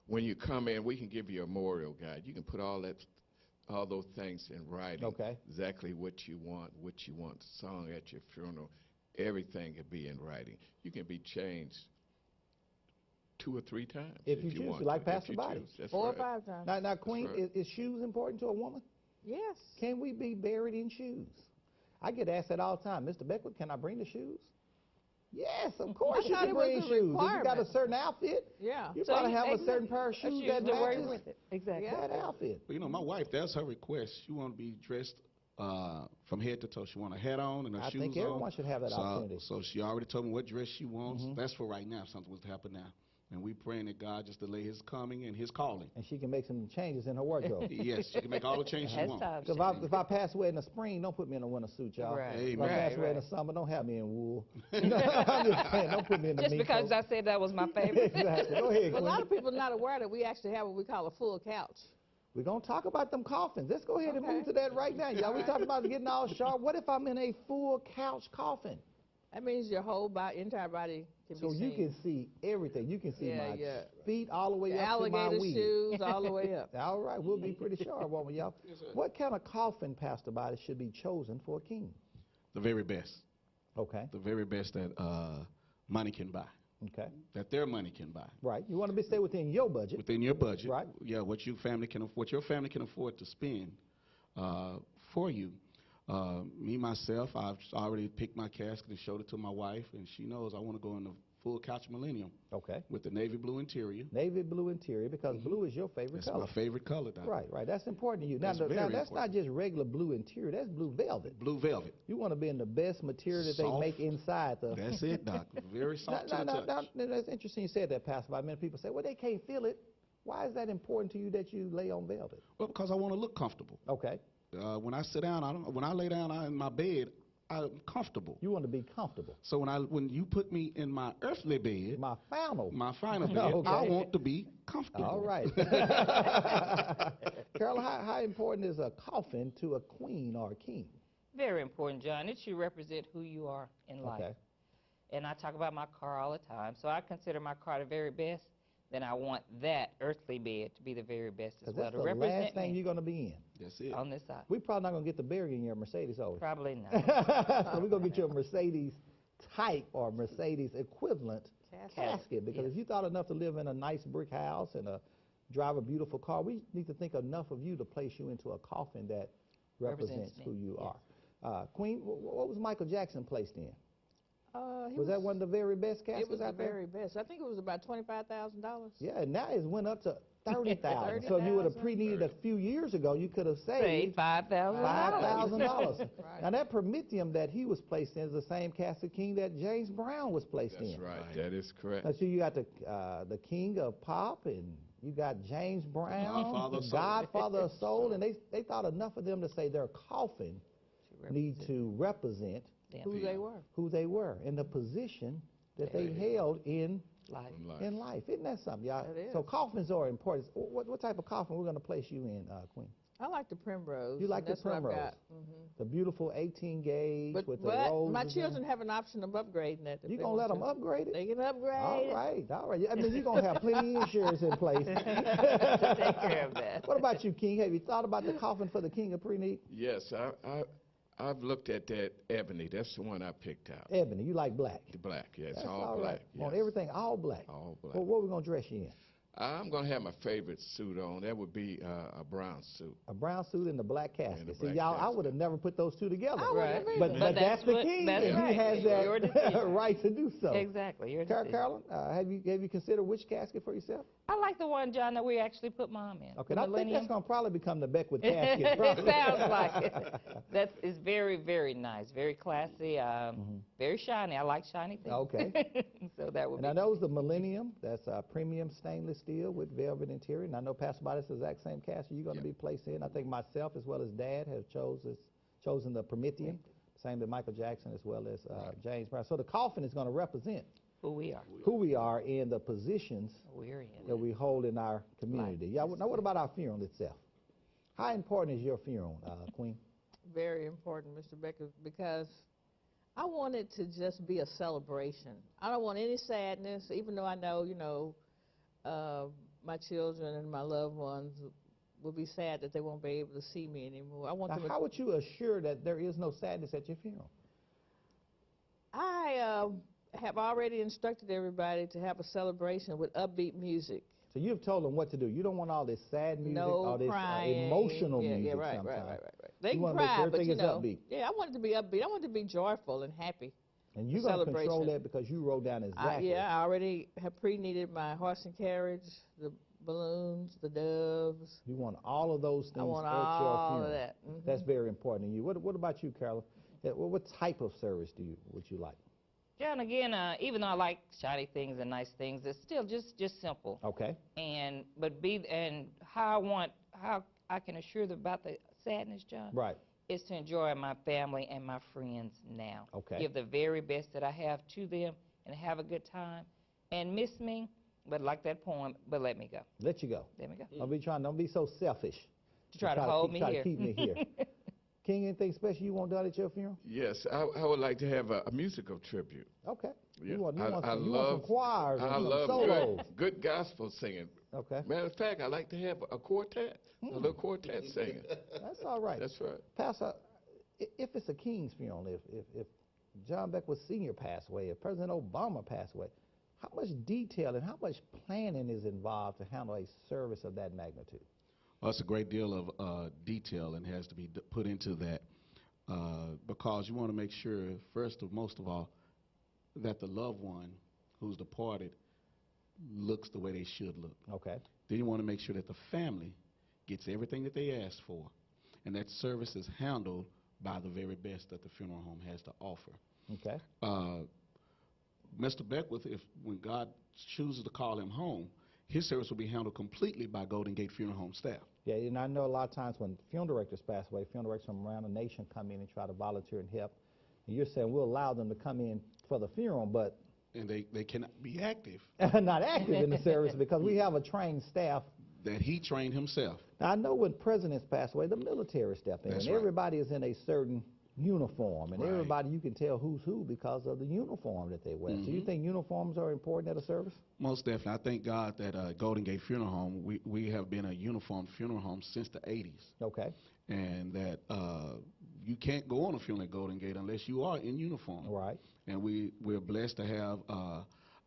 when you come in, we can give you a memorial guide. You can put all those things in writing. Okay. Exactly what you want sung at your funeral. Everything can be in writing. You can be changed 2 or 3 times If you choose want to, like if Pastor you Body. choose. That's 4 or right. 5 times. Now, Queen, right. is shoes important to a woman? Yes. Can we be buried in shoes? I get asked that all the time. Mr. Beckwith, can I bring the shoes? Yes, of course you thought can it was bring a shoes. If you got a requirement. certain outfit, Yeah. you So probably you- have a exactly. certain pair of A shoes shoes that to work matches with it. Exactly. Yeah. that outfit. Well, you know, my wife, that's her request. She want to be dressed from head to toe. She want a hat on and her I shoes think everyone should have that opportunity. So she already told me what dress she wants. That's for right now, if something was to happen now. And we praying that God just delay his coming and his calling. And she can make some changes in her wardrobe. Yes, she can make all the changes she As wants. time If I pass away in the spring, don't put me in a winter suit, y'all. Right. If I Amen. pass away in the Right. summer, don't have me in wool. I'm just saying, don't put me in the Just mink because coat. I said that was my favorite. Exactly. Go ahead, Well, a Queen. lot of people are not aware that we actually have what we call a full couch. We're going to talk about them coffins. Let's go ahead and Okay. move to that right now. Y'all, we talking about getting all sharp. What if I'm in a full couch coffin? That means your whole entire body can So be you seen. can see everything. You can see Yeah, my yeah. feet all the way The up to my alligator wig. shoes all the way up. All right, we'll be pretty sharp, won't we, y'all? What kind of coffin, Pastor Body, should be chosen for a king? The very best. Okay, The very best that money can buy. okay. That their money can buy. Right. You want to stay within your budget. Within your budget. Right. Yeah, what your family can afford to spend for you. Me, myself, I've already picked my casket and showed it to my wife, and she knows I want to go in the full couch millennium Okay. with the navy blue interior. Navy blue interior, because blue is your favorite That's color. my favorite color, Doc. Right, right. That's important to you. Now, That's now very that's not important. just regular blue interior. That's blue velvet. Blue velvet. You want to be in the best material that Soft. they make inside the. That's it, Doc. Very soft to the touch. Now, that's interesting you said that, Pastor. Many people say, well, they can't feel it. Why is that important to you that you lay on velvet? Well, because I want to look comfortable. Okay. When I sit down, when I lay down in my bed, I'm comfortable. You want to be comfortable. So when you put me in my earthly bed, My final. my final bed, Okay. I want to be comfortable. All right. Carol, how important is a coffin to a queen or a king? Very important, John. It should represent who you are in life. Okay. And I talk about my car all the time. So I consider my car the very best. Then I want that earthly bed to be the very best as Because well, that's to the represent last thing me you're going to be in. That's it. on this side. We're probably not going to get the burial in your Mercedes, are we? Probably not. So we're going to get you a Mercedes type or Mercedes equivalent casket. Because Yes. if you thought enough to live in a nice brick house and drive a beautiful car, we need to think enough of you to place you into a coffin that represents Represents me, who you yes. are. Queen, what was Michael Jackson placed in? He Was that one of the very best caskets It was the out there? very best. I think it was about $25,000. Yeah, and now it's went up to 30,000. So if you would have pre-needed a few years ago, you could have Say saved $5,000. $5,000. Right. Now that Prometheum that he was placed in is the same casket king that James Brown was placed That's in. right. That is correct. Now, so you got the king of pop, and you got James Brown, Godfather of the soul. Godfather of soul, and they thought enough of them to say their coffin need to represent Who they were. who they were and the position that they They held in Life. in life. Isn't that something, y'all? That is. So coffins are important. What type of coffin we're going to place you in, Queen? I like the Primrose. You like and the that's what I've Primrose. got. The beautiful 18 gauge But, with the but roses. my in it. children have an option of upgrading that. if You they gonna let want them to. upgrade it? They can upgrade. All right, all right. I mean, you're gonna have plenty of insurance in place. To take care of that. What about you, King? Have you thought about the coffin for the king of Preneed? Yes, I've looked at that ebony. That's the one I picked out. Ebony, you like black. The black, yes, That's all right. black. Want yes. everything all black. All black. Well, what we gonna dress you in? I'm going to have my favorite suit on. That would be a brown suit. A brown suit and a black casket. the See, black y'all, I casket. would have never put those two together. I wouldn't Right. have But, either. but that's the what- king, that's and right. he has Your that decision. right to do so. Exactly. Your decision. Carolyn, have you considered which casket for yourself? I like the one, John, that we actually put Mom in. Okay, the I think that's Millennium. going to probably become the Beckwith It casket. probably. sounds like it. That is very, very nice, very classy, very shiny. I like shiny things. Okay. So that would And be. I know it's the Millennium. That's premium stainless steel with velvet interior. And I know Pastor Body, it's the exact same casket you're going to be placed in. I think myself as well as Dad have chosen the Prometheum. Same with Michael Jackson as well as James Brown. So the coffin is going to represent Who we are. who we are in the positions We're in. that we hold in our community. Yeah. Now, what about our funeral itself? How important is your funeral, Queen? Very important, Mr. Becker, because I want it to just be a celebration. I don't want any sadness, even though I know, my children and my loved ones will be sad that they won't be able to see me anymore. I want Now, them. how would you assure that there is no sadness at your funeral? I have already instructed everybody to have a celebration with upbeat music. So you've told them what to do. You don't want all this sad music, No all this crying. emotional yeah, music Yeah, right, sometimes. right. They You can wanna make cry, sure but everything you is know. upbeat. Yeah, I want it to be upbeat. I want it to be joyful and happy. And you're The going to control celebration. that because you wrote down exactly. Yeah, I already have pre-needed my horse and carriage, the balloons, the doves. You want all of those things I want at your all funeral. of that. That's very important to you. What about you, Carolyn? What type of service would you like? John, again, even though I like shiny things and nice things, it's still just simple. Okay. And how I can assure them about the sadness, John, Right. is to enjoy my family and my friends now. Okay. Give the very best that I have to them and have a good time. And miss me, but like that poem, but let me go. Let you go. Let me go. Don't be so selfish. To try to hold me try here. to keep me here. King, anything special you want done at your funeral? Yes, I would like to have a musical tribute. Okay. Yeah. You want I some choirs I and some love solos. good gospel singing. Okay. Matter of fact, I like to have a quartet, a little quartet singing. That's all right. That's right. Pastor, if it's a king's funeral, if John Beckwith Sr. passed away, if President Obama passed away, how much detail and how much planning is involved to handle a service of that magnitude? Well, it's a great deal of detail and has to be put into that because you want to make sure, most of all, that the loved one who's departed looks the way they should look. Okay. Then you want to make sure that the family gets everything that they asked for, and that service is handled by the very best that the funeral home has to offer. Okay. Mr. Beckwith, when God chooses to call him home, his service will be handled completely by Golden Gate Funeral Home staff. Yeah, and I know a lot of times when funeral directors pass away, funeral directors from around the nation come in and try to volunteer and help. And you're saying we'll allow them to come in for the funeral, but And they cannot be active, not active in the service because we have a trained staff. that he trained himself. Now, I know when presidents pass away, the military step in, That's and right. everybody is in a certain uniform, and Right. everybody, you can tell who's who because of the uniform that they wear. So you think uniforms are important at a service? Most definitely. I thank God that Golden Gate Funeral Home, we have been a uniformed funeral home since the 80s. Okay. And that you can't go on a funeral at Golden Gate unless you are in uniform. Right. And we're blessed to have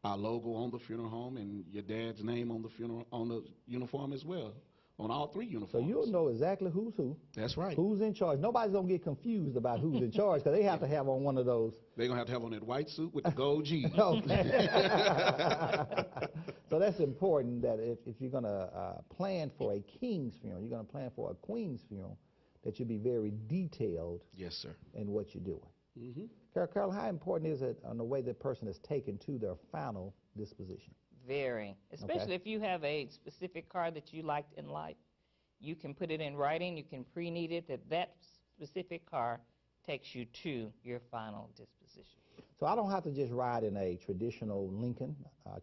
our logo on the funeral home and your dad's name on the uniform as well, on all three So uniforms. you'll know exactly who's who, That's right. who's in charge. Nobody's going to get confused about who's in charge because they have to have on one of those. They're going to have on that white suit with the gold G. Okay. So that's important that if you're going to plan for a king's funeral, you're going to plan for a queen's funeral, that you be very detailed Yes, sir. in what you're doing. Mm-hmm. Carol, how important is it on the way the person is taken to their final disposition? Very. Especially if you have a specific car that you liked in life. You can put it in writing, you can pre-need it, that specific car takes you to your final disposition. So I don't have to just ride in a traditional Lincoln,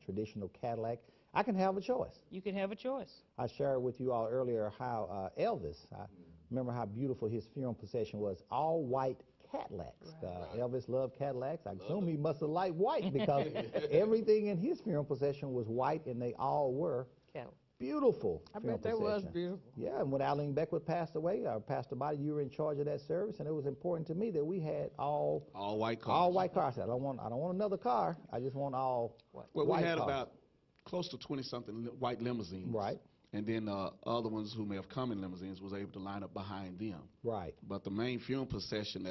traditional Cadillac. I can have a choice. You can have a choice. I shared with you all earlier how Elvis, I remember how beautiful his funeral procession was, all white Cadillacs. Elvis loved Cadillacs. I assume he must have liked white because everything in his funeral procession was white, and they all were Cattle. beautiful. I funeral bet that was procession. beautiful. Yeah, and when Alan Beckwith passed away, Pastor Body, you were in charge of that service, and it was important to me that we had all white cars. all white cars. I don't want another car. I just want all Well, white we had cars. about close to 20-something white limousines. Right. And then other ones who may have come in limousines was able to line up behind them. Right. But the main funeral procession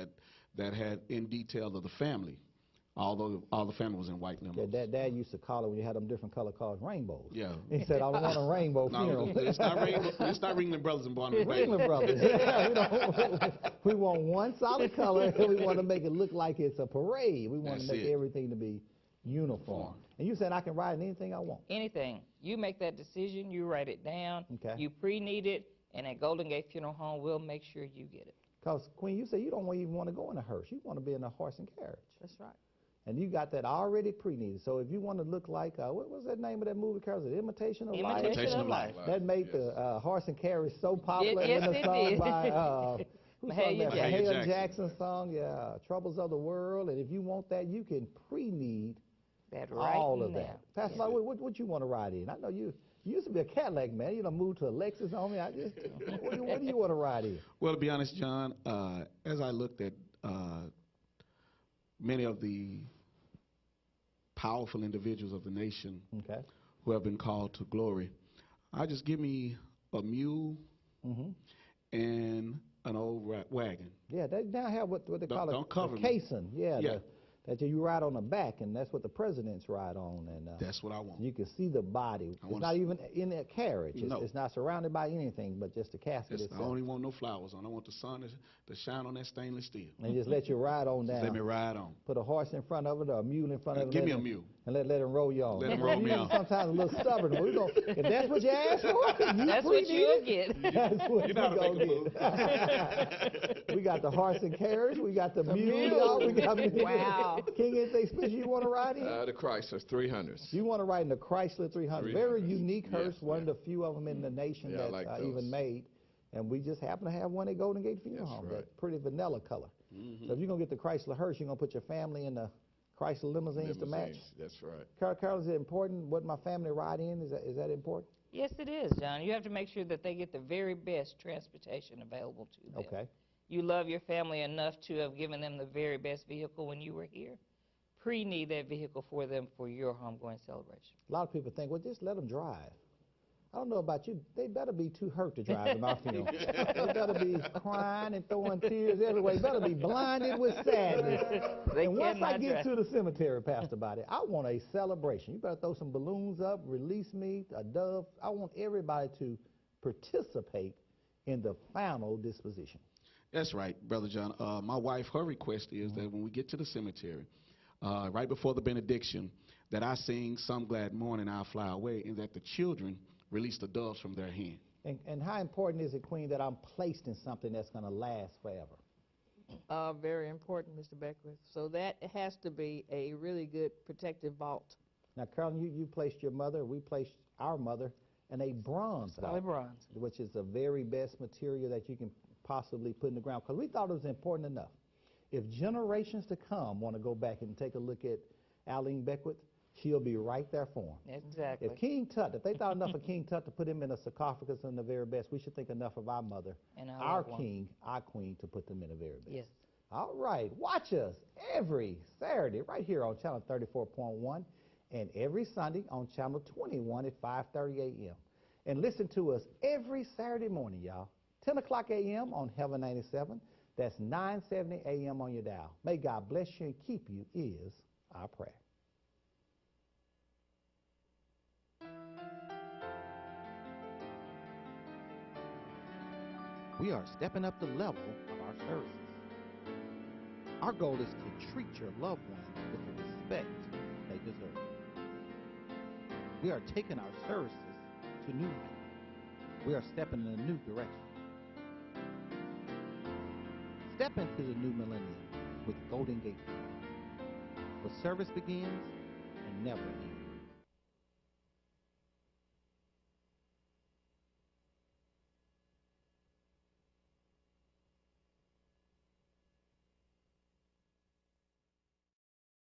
that had in detail of the family, although all the family was in white Yeah, limos. Dad used to call it when you had them different color cars, rainbows. Yeah. He said, I don't want a rainbow funeral. No, it's not Ringling Brothers and Barnum and Bailey. Ringling Brothers. Yeah, we want one solid color, and we want to make it look like it's a parade. We want That's to make it. everything to be uniform. And you said I can ride in anything I want. Anything. You make that decision, you write it down, Okay. you pre-need it, and at Golden Gate Funeral Home, we'll make sure you get it. Because, Queen, you say you don't even want to go in a hearse. You want to be in a horse and carriage. That's right. And you got that already pre-needed. So if you want to look like, what was that name of that movie, Carol? Is it Imitation of Life? Imitation of Life. That made the horse and carriage so popular. Yes, in the it song did. by, who Mahalia sung that? Jackson. Mahalia Jackson song, yeah. Troubles of the World. And if you want that, you can pre-need That right all of now. that. Pastor, Yes. Lloyd, what you want to ride in? I know You used to be a Cadillac man. You done moved to a Lexus on me. What do you want to ride in? Well, to be honest, John, as I looked at many of the powerful individuals of the nation Okay. who have been called to glory, I just give me a mule Mm-hmm. and an old wagon. Yeah, they now have what they call Don't cover a me. caisson. Yeah, Yeah. that you ride on the back, and that's what the presidents ride on. And That's what I want. you can see the body. I It's wanna not see- even in a carriage. No. It's not surrounded by anything but just the casket I itself. don't even want no flowers on. I want the sun to shine on that stainless steel. And just let you ride on Just down. let me ride on. Put a horse in front of it or a mule in front of it. Give me let a him- mule. And let him roll you on. Let him roll me Mules on. Sometimes a little stubborn. But if that's what you asked for, That's what you'll get. That's what You know how to we make a gonna get. We got the horse and carriage. We got the mule. mule. Y'all. We got Wow. King, anything special you want to ride in? The Chrysler 300s. You want to ride in the Chrysler 300. Very 300s. unique hearse, Yes, one yeah. of the few of them in the nation Yeah, I that's like even those. made. And we just happen to have one at Golden Gate Funeral That's Home. right. That's pretty vanilla color. Mm-hmm. So if you're going to get the Chrysler hearse, you're going to put your family in the Chrysler limousines to match. Limousines, that's right. Carol, is it important what my family ride in? Is that important? Yes, it is, John. You have to make sure that they get the very best transportation available to them. Okay. You love your family enough to have given them the very best vehicle when you were here. Pre-need that vehicle for them for your homegoing celebration. A lot of people think, well, just let them drive. I don't know about you. They better be too hurt to drive in my funeral. They better be crying and throwing tears everywhere. They better be blinded with sadness. They And once I cannot get drive. to the cemetery, Pastor Body, I want a celebration. You better throw some balloons up, release me, a dove. I want everybody to participate in the final disposition. That's right, Brother John. My wife, her request is that when we get to the cemetery, right before the benediction, that I sing Some Glad Morning I'll Fly Away, and that the children release the doves from their hand. And how important is it, Queen, that I'm placed in something that's going to last forever? Very important, Mr. Beckwith. So that has to be a really good protective vault. Now, Carolyn, you placed your mother, we placed our mother in a bronze Solid vault, bronze. which is the very best material that you can possibly put in the ground, because we thought it was important enough. If generations to come want to go back and take a look at Aline Beckwith, she'll be right there for them. Exactly. If King Tut, if they thought enough of King Tut to put him in a sarcophagus in the very best, we should think enough of our mother, And our our loved one. king, our queen, to put them in the very best. Yes. All right, watch us every Saturday right here on Channel 34.1 and every Sunday on Channel 21 at 5:30 a.m. And listen to us every Saturday morning, y'all, 10 o'clock a.m. on Heaven 97. That's 9:70 a.m. on your dial. May God bless you and keep you is our prayer. We are stepping up the level of our services. Our goal is to treat your loved one with the respect they deserve. We are taking our services to new heights. We are stepping in a new direction. Step into the new millennium with Golden Gate, where service begins and never ends.